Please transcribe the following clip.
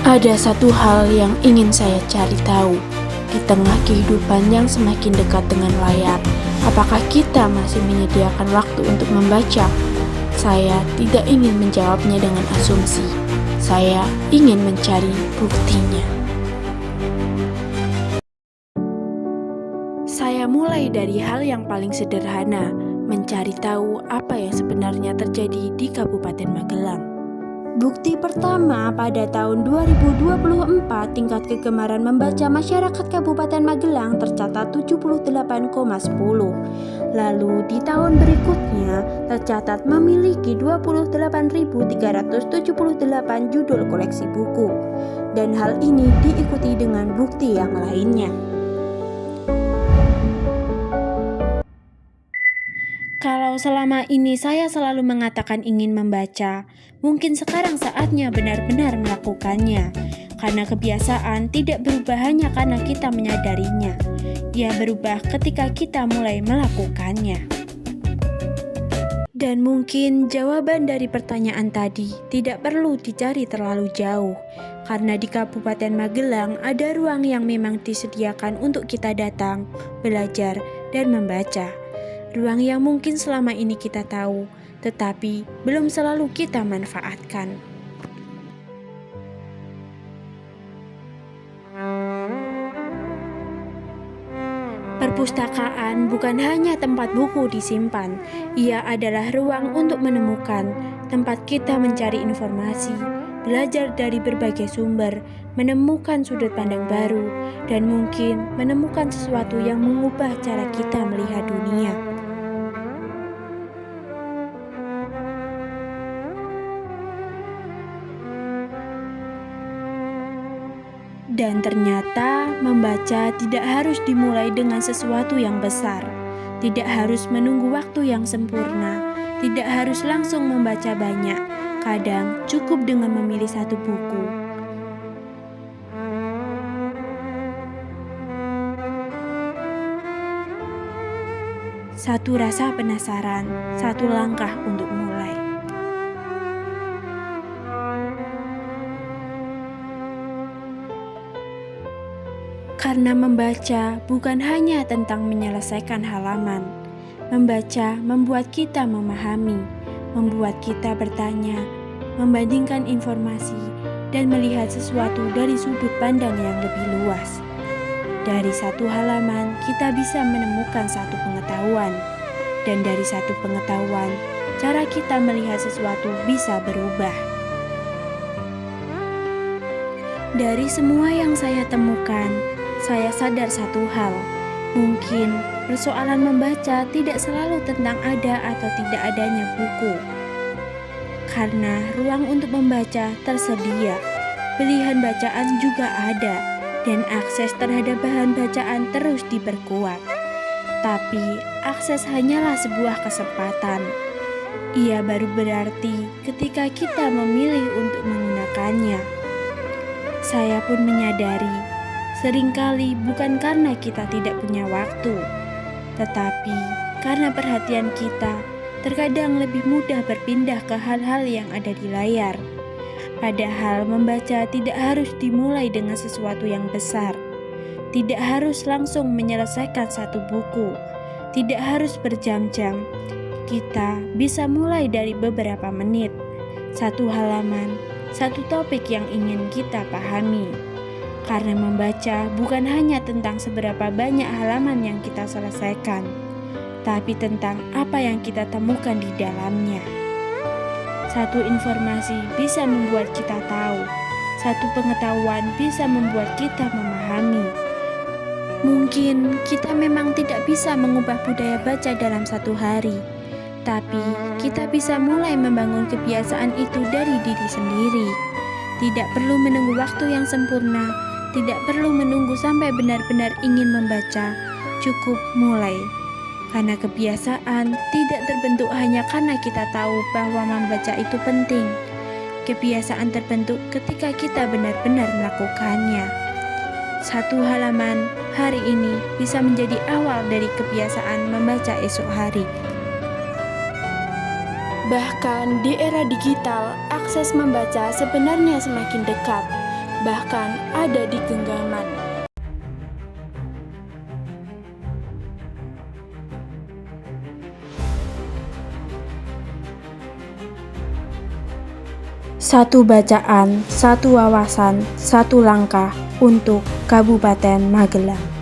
Ada satu hal yang ingin saya cari tahu. Di tengah kehidupan yang semakin dekat dengan layar, apakah kita masih menyediakan waktu untuk membaca? Saya tidak ingin menjawabnya dengan asumsi. Saya ingin mencari buktinya. Saya mulai dari hal yang paling sederhana, mencari tahu apa yang sebenarnya terjadi di Kabupaten Magelang. Bukti pertama, pada tahun 2024 tingkat kegemaran membaca masyarakat Kabupaten Magelang tercatat 78,10. Lalu di tahun berikutnya tercatat memiliki 28.378 judul koleksi buku. Dan hal ini diikuti dengan bukti yang lainnya. Kalau selama ini saya selalu mengatakan ingin membaca, mungkin sekarang saatnya benar-benar melakukannya. Karena kebiasaan tidak berubah hanya karena kita menyadarinya. Ia berubah ketika kita mulai melakukannya. Dan mungkin jawaban dari pertanyaan tadi tidak perlu dicari terlalu jauh. Karena di Kabupaten Magelang ada ruang yang memang disediakan untuk kita datang, belajar, dan membaca. Ruang yang mungkin selama ini kita tahu, tetapi belum selalu kita manfaatkan. Perpustakaan bukan hanya tempat buku disimpan, ia adalah ruang untuk menemukan, tempat kita mencari informasi, belajar dari berbagai sumber, menemukan sudut pandang baru, dan mungkin menemukan sesuatu yang mengubah cara kita melihat dunia. Dan ternyata membaca tidak harus dimulai dengan sesuatu yang besar, tidak harus menunggu waktu yang sempurna, tidak harus langsung membaca banyak. Kadang cukup dengan memilih satu buku. Satu rasa penasaran, satu langkah untuk mulai. Karena membaca bukan hanya tentang menyelesaikan halaman. Membaca membuat kita memahami, membuat kita bertanya, membandingkan informasi, dan melihat sesuatu dari sudut pandang yang lebih luas. Dari satu halaman, kita bisa menemukan satu pengetahuan. Dan dari satu pengetahuan, cara kita melihat sesuatu bisa berubah. Dari semua yang saya temukan, saya sadar satu hal, mungkin persoalan membaca tidak selalu tentang ada atau tidak adanya buku. Karena ruang untuk membaca tersedia, pilihan bacaan juga ada, dan akses terhadap bahan bacaan terus diperkuat. Tapi akses hanyalah sebuah kesempatan. Ia baru berarti ketika kita memilih untuk menggunakannya. Saya pun menyadari, seringkali bukan karena kita tidak punya waktu, tetapi karena perhatian kita terkadang lebih mudah berpindah ke hal-hal yang ada di layar. Padahal membaca tidak harus dimulai dengan sesuatu yang besar. Tidak harus langsung menyelesaikan satu buku. Tidak harus berjam-jam. Kita bisa mulai dari beberapa menit, satu halaman, satu topik yang ingin kita pahami. Karena membaca bukan hanya tentang seberapa banyak halaman yang kita selesaikan, tapi tentang apa yang kita temukan di dalamnya. Satu informasi bisa membuat kita tahu, satu pengetahuan bisa membuat kita memahami. Mungkin kita memang tidak bisa mengubah budaya baca dalam satu hari, tapi kita bisa mulai membangun kebiasaan itu dari diri sendiri. Tidak perlu menunggu waktu yang sempurna, tidak perlu menunggu sampai benar-benar ingin membaca, cukup mulai. Karena kebiasaan tidak terbentuk hanya karena kita tahu bahwa membaca itu penting. Kebiasaan terbentuk ketika kita benar-benar melakukannya. Satu halaman hari ini bisa menjadi awal dari kebiasaan membaca esok hari. Bahkan di era digital, akses membaca sebenarnya semakin dekat. bahkan ada di genggaman. Satu bacaan, satu wawasan, satu langkah untuk Kabupaten Magelang.